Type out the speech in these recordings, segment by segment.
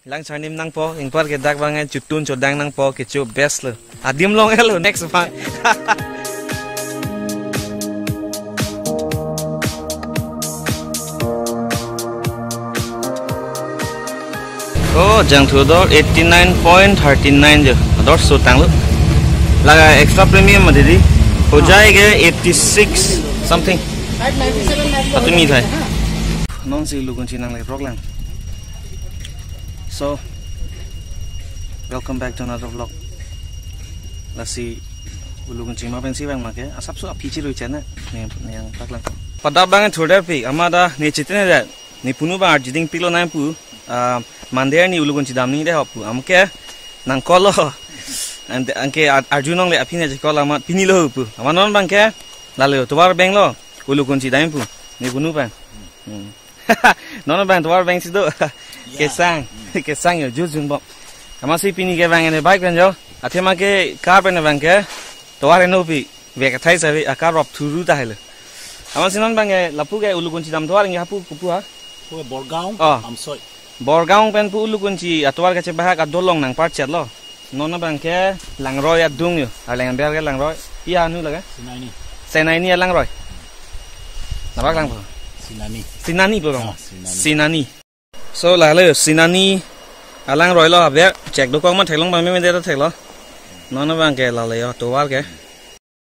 lang chanim nang po ingpar ke dak bangai chutun chodang nang po ke chu best lo adim long hello next one oh jang thu dor 89.39 jo dor so tang lo laga extra premium ma didi ho jayega 86 something 97 atumi thai non si lugun chinang lai program. So, welcome back to another vlog. Let's see, ulugun cima pensi bang mak ya. Asap so api ciru cina, yang taklan. Pada bangan thoda pi, amada ni citne dah. Ni punu bang arjiding pilo naik pu. Mandar ni ulugun cidam ni deh hapu. Amke nang kolo, angke arjunong le api ni jekol amat pini lo pu. Amanon bang ke, lalu tuar bang lo ulugun cidam pu. Ni punu bang. Nono bang tuar bang sido. Kesang yo jujun bom. Amasi pini ke bang ane bike kan jo. Athema ke car pen bang ke tuar eno pi vek thai sa a car rop thuru ta hele. Amasi non bang ke lapu ke ulugun cidam tuar ngi hapu kupu ha. Pu Borgaung amsoi. Borgaung pen pu ulugun ci atuar ke bahak adolong nang par chat lo. Nono bang ke langroy adung yo. Alang ber ke langroy. Iya anu laga. Senai ni langroy. Nabak lang po. Sinani po bang. Sinani. So lalu Sinani alang roy lo abek cek dokong mat thelong bang me de thelo nono bang ke la le yo towar ke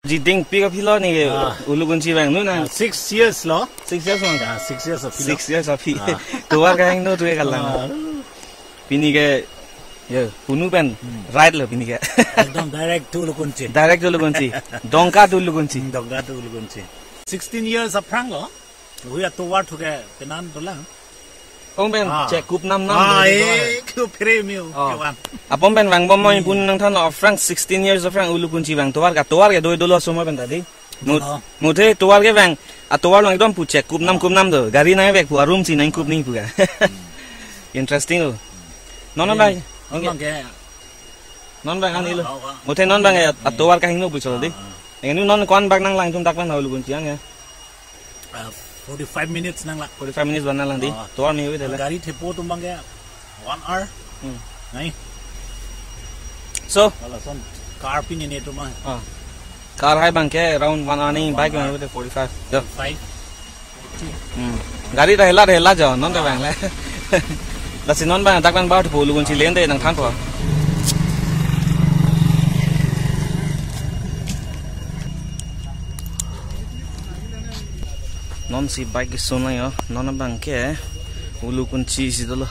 jiding pick up hilo ni ulugun ci bang nu na 6 years lo 6 years bang 6 years of 6 years of towar ka hang no tu ka lang pini ke yo punu pen right lo pini ke ekdom direct to ulugun ci dongka tu ulugun ci 16 years of prang lo we are towar to ke penan dolang ông bên chạy cúp 5 năm cúp premium apom ben wang bom moi pun nang than of frank 16 years of frank ulukun chi wang toar ke doi dolo somo ben tadi muthe toar ke wang toar long ekdom pu check cúp 5 do gari nai vek pu room si nang cúp ning pu ga interesting lo non bang non bang ani lo muthe non bang toar ka hingno pu chol di engenu non kon bak nang lang tum tak ban ulukun chi ang 45 minutes nang la 45 minutes ban lang di toar mi wi gari thepo tum bang ke 1 hour nai so son car pin ni tu ma car hai bang ke around 1 hour ni bike mi wi 45 do 5 gari rehla jo non ta bang le la sinon bang tak ban ba thu lugun chi len de nang than po non si bike sona yo non bang ke ulukun chi si dolo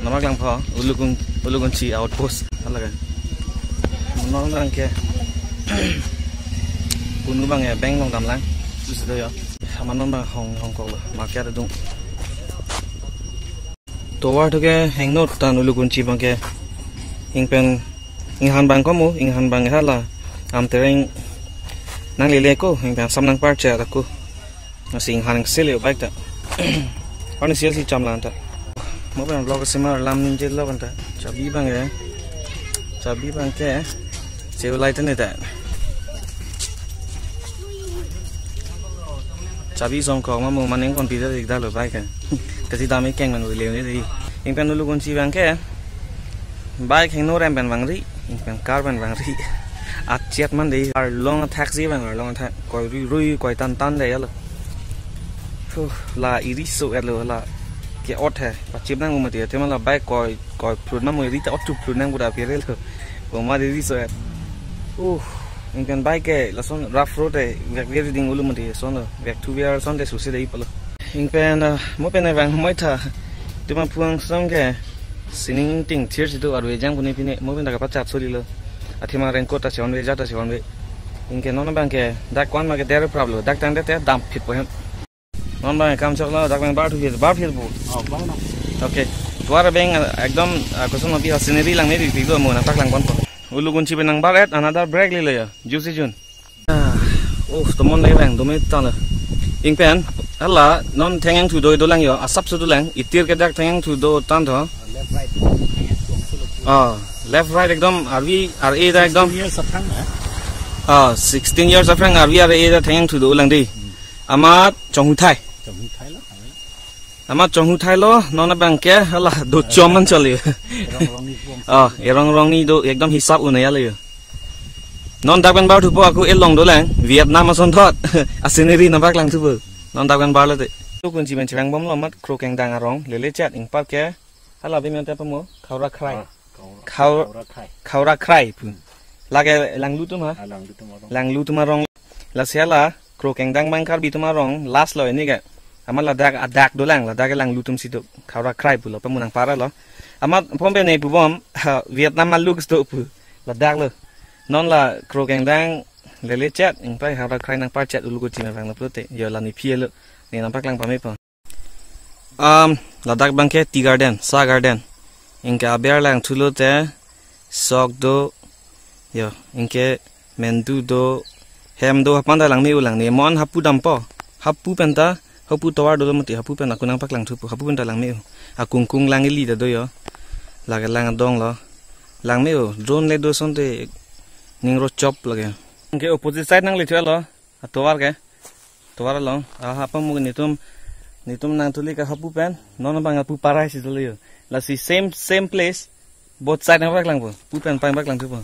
namak lang pho ulukun chi outpost alaga non bang ke punu bang e bang long dam lang su si do yo sama non bang hong ko lo market dung towar to ke hang not tan ulukun chi bang ke ing pen ing han bang ko mu ing han bang hala am tereng nang lele ko ing pen sam nang par cha ta ko masing hanang sele baik tak orang sial si jam lah tak mau bang vlog semua lam ninja lo kan tak cabi bang ya cabi bang ke cewek lain ni tak cabi song kau mau maning komputer di dalam baik kan kasi dami keng man boleh ni di ingpan dulu kunci bang ke baik hang no rem ban bang ri ingpan car ban bang ri acet man di long taxi bang long taxi koi rui koi tan deh ya lo la iriso elo la ke ot hai pachim nang mo dia tema la bai koi prun ma mo iri ta ot tu prun nang buda pere lo bo ma iriso et ingkan bai ke la son rough road e vek everything ulu mo dia son vek tu biar son de susi dei palo ingpen mo pen bang moi tha tuma puang song ke sining ting thier si do arwe jang puni pine mo pen da ka pachat soli lo athima raincoat ta chon ve jata chon ve ingken non bang ke dak kwan ma ke der problem dak tang de te dam phit po non bang kam chok lo dak bang bar phit bu okay tuar bang ekdom koson nabi scenery lang nei pi do mo na tak lang kon ulugun chi benang bar at another break le ya juicy jun tomon le bang do me ta la ing pen ala non thengeng thu do lang yo asap su do lang itir ke dak thengeng thu do tan tho left right ekdom arvi ra da ekdom 16 years of rang arvi ra da thengeng thu do lang di amat chong thai Ama chonghu thai lo nona bangke hala do choman chali erong ni do ekdom hisab unaya le non dakban bar thupo aku elong do lang Vietnam ason thot asineri nabak lang thupo non dakban bar le tu kun chi ben chang bom lo mat kro keng dang arong le chat ing pat ke hala bi men ta pamo khawra khrai pu lage lang lu tu ma rong la siala kro keng dang bang kar bi tu ma rong last lo ni ke amat ladak do lang lu tum situ khawra khrai pu lo pamunang para lo amat pombe nei pu bom Vietnam maluk sto pu ladak lo non la kro keng dang le chat ing pai khawra khrai nang par chat ulu ko chi na bang lo plote yo la ni phie lo ni nampak lang pame pa ladak bangke tea garden sa garden ingke aber lang thulo te sok do yo ingke mendu do hem do hapanda lang mi ulang ni mon hapu dampo hapu penta hapu tawar do mati hapu pen aku nampak lang thupu hapu penta lang mi akungkung lang li da do yo laga lang dong lo lang mi drone le do sonte ningro chop lage ingke opposite side nang le thelo atowar ke towar lo apa mu nitum nang tuli ka hapu pen non bang hapu parai si tuli yo la si same place both side nang bak lang pu pen pai bak lang thupu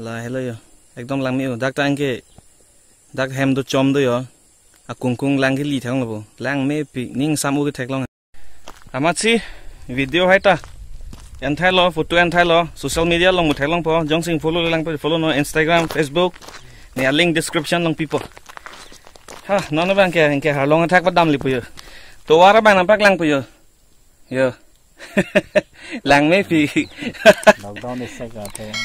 la hello yo ekdom lang mi dak tang ke dak hem do chom do yo akungkung lang ki li thang lo lang me pi ning samu ke thek long amachi video hai ta en thai lo photo en thai lo social media long mu thek long po jong sing follow no Instagram Facebook ni a link description long people ha non bang ke ha long attack padam li pu yo to wara bang nampak lang pu yo lang me pi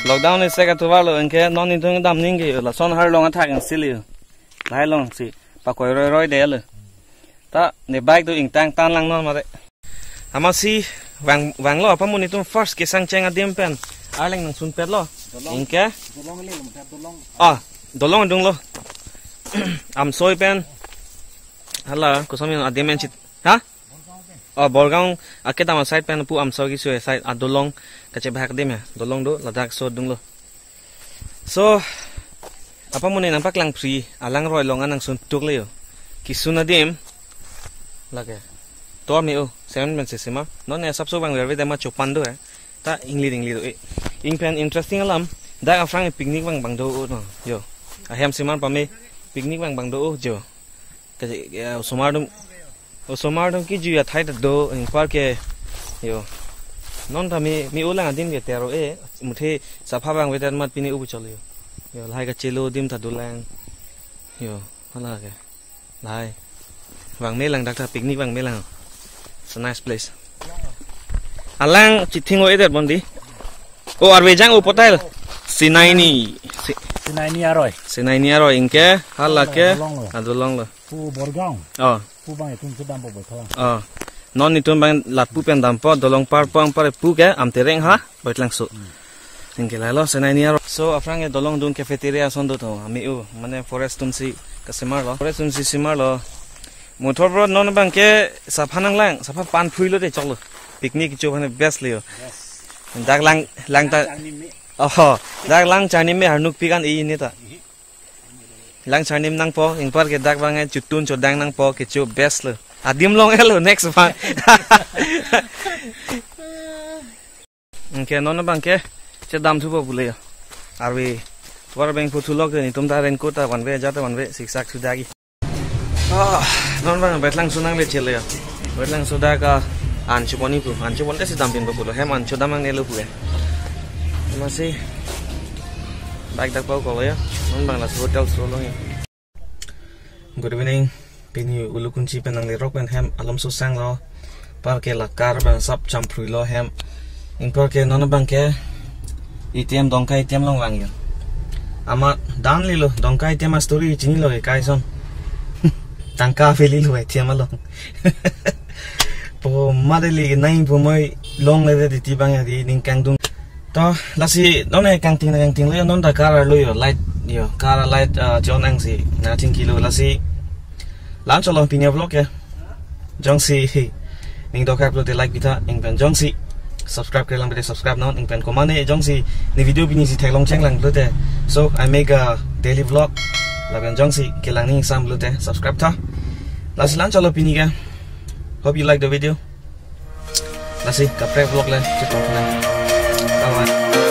lockdown is seka to walo enke non ni tung dam ning ge la son har long attack ang sili lai long si pa koi roi de le ta ne bike do ing tang tan lang non ma de amasi wang lo apa mun itu first ke sang cheng adem pen arleng nang sun pet lo ingke dolong dung lo am soy pen hala ko samin adem en chit ha bolgang aketa ma side pen pu am so gi sue side adolong kache bahak dem ya dolong do ladak so dung lo so apa mun nampak lang free alang roi longan nang sun tuk le yo kisuna dem lage to mi 7 men sesima non ne sab so bang verve dema chopan do ta ingli do ing pen interesting alam da afrang picnic bang do no yo ahem siman pame picnic bang do jo kaje somardum ki ju ya thai do ing par ke yo non ta mi ulang adim ke tero muthe safa bang wedan mat pini ubu cholo yo lai ka chelo dim ta dulang yo hala ke lai bang me lang dakta picnic bang me lang it's a nice place alang chithingo edet bondi arwe jang upotail sinaini aroi ingke hala ke adolong lo pu borgang pu bang itum sedam bo bothang non itum bang lat pu pen dam po dolong par pang par pu ke am tereng ha boitlang so ingke la lo sinaini aroi so afrang e dolong dun cafeteria son do to ami mane forest tumsi kasemar lo forest tumsi simar lo motor bro non bang ke saphanang lang sapa pan phui lo de choklo picnic cho bhane best le yo dak lang ta dak lang chanim me harnuk pikan ni ta lang chanim nang po ing par ke dak bang chutun chodang nang po ke cho best le adim long hello next one ke non bang ke che dam thu po bule yo arwe war bang phu thulok ni tum ta ren ko ta wanwe ja ta wanwe siksak thu dagi non bang betlang sunang le chele betlang suda ka anchu boni pu anchu bon ka si dampin ko lo hem anchu damang ne lo pu masih baik dak pau ko ya non bang la hotel solo ni good evening pini ulukunchi penang le rock pen hem alam so sang lo par ke la kar ban sap cham phrui lo hem in par ke non bang ke ATM dongkai ATM long wang yo ama dan li lo dongkai ATM story chini lo kai son tangka feli lo ATM lo po madeli nai po moi long le de ti bang di ning kang dung to lasi don e kang ting le non da kar lo yo light yo kar light jon ang si na 10 kilo lasi lan cholo pinya vlog ya jong si ning do kar lo de like bita ing pen jong si subscribe ke lang bita subscribe non ing pen komane jong si ni video bini si thailong cheng lang lo de so I make a daily vlog la ben jong si ke lang ning sam lo de subscribe tha Lasi lan chalo pini ka. Hope you like the video. Lasi kapre vlog le. Bye bye.